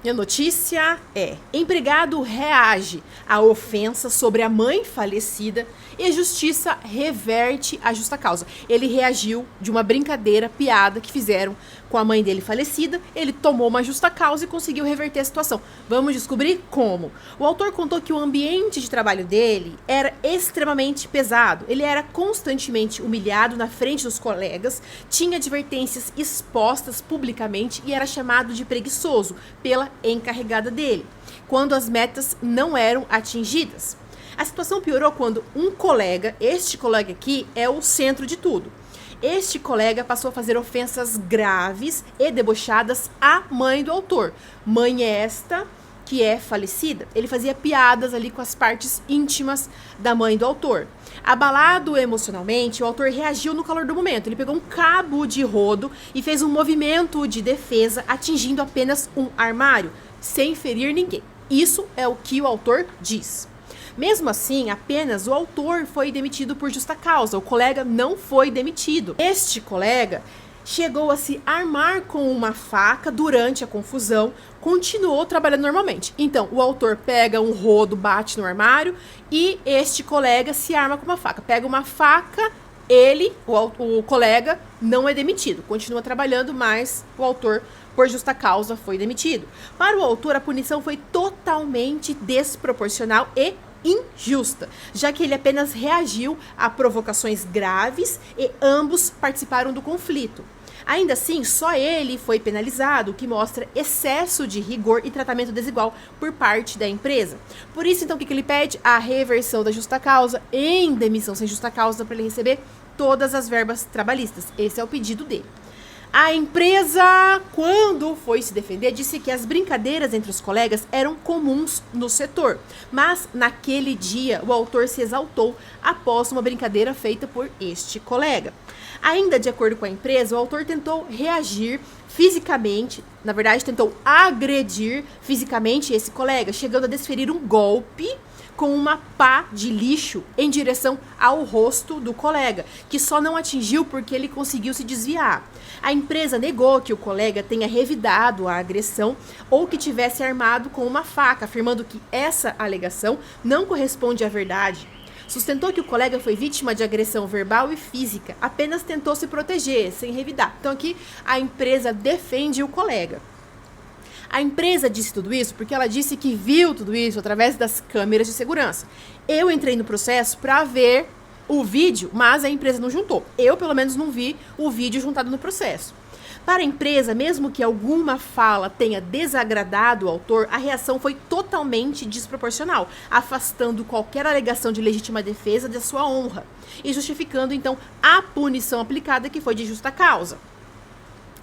E a notícia é: empregado reage à ofensa sobre a mãe falecida e a justiça reverte a justa causa. Ele reagiu de uma brincadeira, piada que fizeram com a mãe dele falecida. Ele tomou uma justa causa e conseguiu reverter a situação. Vamos descobrir como. O autor contou que o ambiente de trabalho dele era extremamente pesado. Ele era constantemente humilhado na frente dos colegas, tinha advertências expostas publicamente e era chamado de preguiçoso pela encarregada dele, quando as metas não eram atingidas. A situação piorou quando um colega, este colega aqui é o centro de tudo. Este colega passou a fazer ofensas graves e debochadas à mãe do autor. Mãe esta que é falecida. Ele fazia piadas ali com as partes íntimas da mãe do autor. Abalado emocionalmente, o autor reagiu no calor do momento. Ele pegou um cabo de rodo e fez um movimento de defesa, atingindo apenas um armário, sem ferir ninguém. Isso é o que o autor diz. Mesmo assim, apenas o autor foi demitido por justa causa. O colega não foi demitido. Este colega chegou a se armar com uma faca durante a confusão, continuou trabalhando normalmente. Então, o autor pega um rodo, bate no armário e este colega se arma com uma faca. Pega uma faca, o colega, não é demitido. Continua trabalhando, mas o autor, por justa causa, foi demitido. Para o autor, a punição foi totalmente desproporcional e injusta, já que ele apenas reagiu a provocações graves e ambos participaram do conflito. Ainda assim, só ele foi penalizado, o que mostra excesso de rigor e tratamento desigual por parte da empresa. Por isso, então, o que ele pede? A reversão da justa causa em demissão sem justa causa para ele receber todas as verbas trabalhistas. Esse é o pedido dele. A empresa, quando foi se defender, disse que as brincadeiras entre os colegas eram comuns no setor. Mas, naquele dia, o autor se exaltou após uma brincadeira feita por este colega. Ainda de acordo com a empresa, o autor tentou reagir fisicamente, na verdade, tentou agredir fisicamente esse colega, chegando a desferir um golpe com uma pá de lixo em direção ao rosto do colega, que só não atingiu porque ele conseguiu se desviar. A empresa negou que o colega tenha revidado a agressão ou que tivesse armado com uma faca, afirmando que essa alegação não corresponde à verdade. Sustentou que o colega foi vítima de agressão verbal e física, apenas tentou se proteger, sem revidar. Então aqui a empresa defende o colega. A empresa disse tudo isso porque ela disse que viu tudo isso através das câmeras de segurança. Eu entrei no processo para ver o vídeo, mas a empresa não juntou. Eu, pelo menos, não vi o vídeo juntado no processo. Para a empresa, mesmo que alguma fala tenha desagradado o autor, a reação foi totalmente desproporcional, afastando qualquer alegação de legítima defesa da sua honra e justificando, então, a punição aplicada, que foi de justa causa.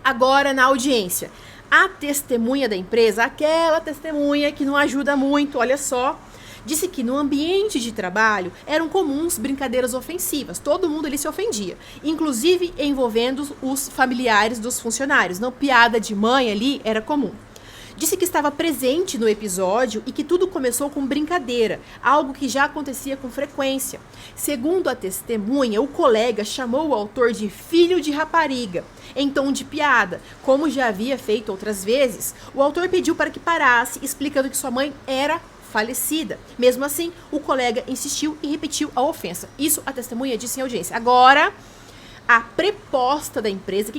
Agora, na audiência, a testemunha da empresa, aquela testemunha que não ajuda muito, olha só, disse que no ambiente de trabalho eram comuns brincadeiras ofensivas. Todo mundo ali se ofendia, inclusive envolvendo os familiares dos funcionários. Não, piada de mãe ali era comum. Disse que estava presente no episódio e que tudo começou com brincadeira, algo que já acontecia com frequência. Segundo a testemunha, o colega chamou o autor de filho de rapariga, em tom de piada, como já havia feito outras vezes. O autor pediu para que parasse, explicando que sua mãe era falecida. Mesmo assim, o colega insistiu e repetiu a ofensa. Isso a testemunha disse em audiência. Agora, a preposta da empresa,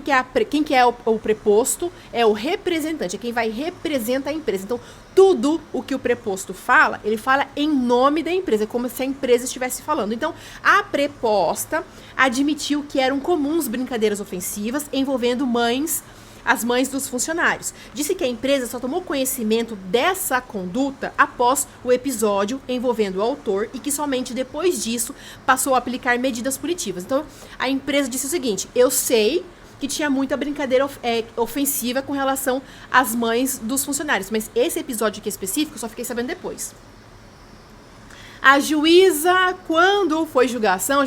quem que é o preposto? É o representante, é quem vai representar a empresa. Então, tudo o que o preposto fala, ele fala em nome da empresa, é como se a empresa estivesse falando. Então, a preposta admitiu que eram comuns brincadeiras ofensivas envolvendo as mães dos funcionários. Disse que a empresa só tomou conhecimento dessa conduta após o episódio envolvendo o autor e que somente depois disso passou a aplicar medidas punitivas. Então, a empresa disse o seguinte: eu sei que tinha muita brincadeira ofensiva com relação às mães dos funcionários, mas esse episódio aqui específico eu só fiquei sabendo depois. A juíza, quando foi julgação,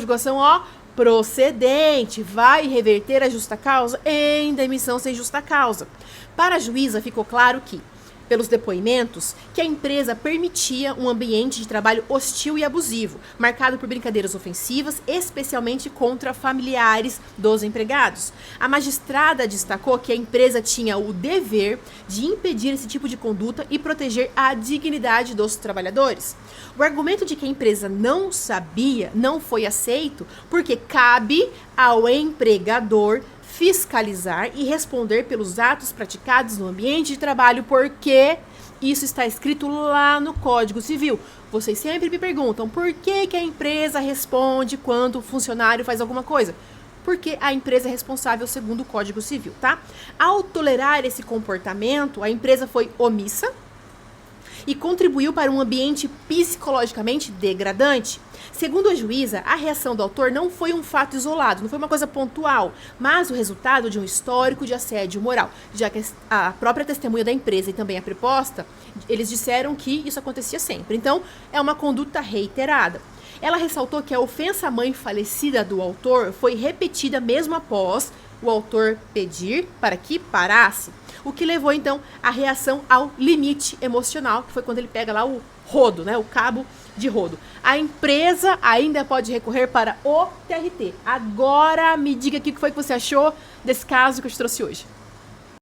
procedente, vai reverter a justa causa em demissão sem justa causa. Para a juíza, ficou claro que pelos depoimentos, que a empresa permitia um ambiente de trabalho hostil e abusivo, marcado por brincadeiras ofensivas, especialmente contra familiares dos empregados. A magistrada destacou que a empresa tinha o dever de impedir esse tipo de conduta e proteger a dignidade dos trabalhadores. O argumento de que a empresa não sabia não foi aceito porque cabe ao empregador fiscalizar e responder pelos atos praticados no ambiente de trabalho, porque isso está escrito lá no Código Civil. Vocês sempre me perguntam por que a empresa responde quando o funcionário faz alguma coisa. Porque a empresa é responsável segundo o Código Civil, tá? Ao tolerar esse comportamento, a empresa foi omissa e contribuiu para um ambiente psicologicamente degradante. Segundo a juíza, a reação do autor não foi um fato isolado, não foi uma coisa pontual, mas o resultado de um histórico de assédio moral, já que a própria testemunha da empresa e também a preposta, eles disseram que isso acontecia sempre. Então, é uma conduta reiterada. Ela ressaltou que a ofensa à mãe falecida do autor foi repetida mesmo após o autor pedir para que parasse, o que levou então à reação ao limite emocional, que foi quando ele pega lá o rodo, né, o cabo de rodo. A empresa ainda pode recorrer para o TRT. Agora me diga aqui o que foi que você achou desse caso que eu te trouxe hoje.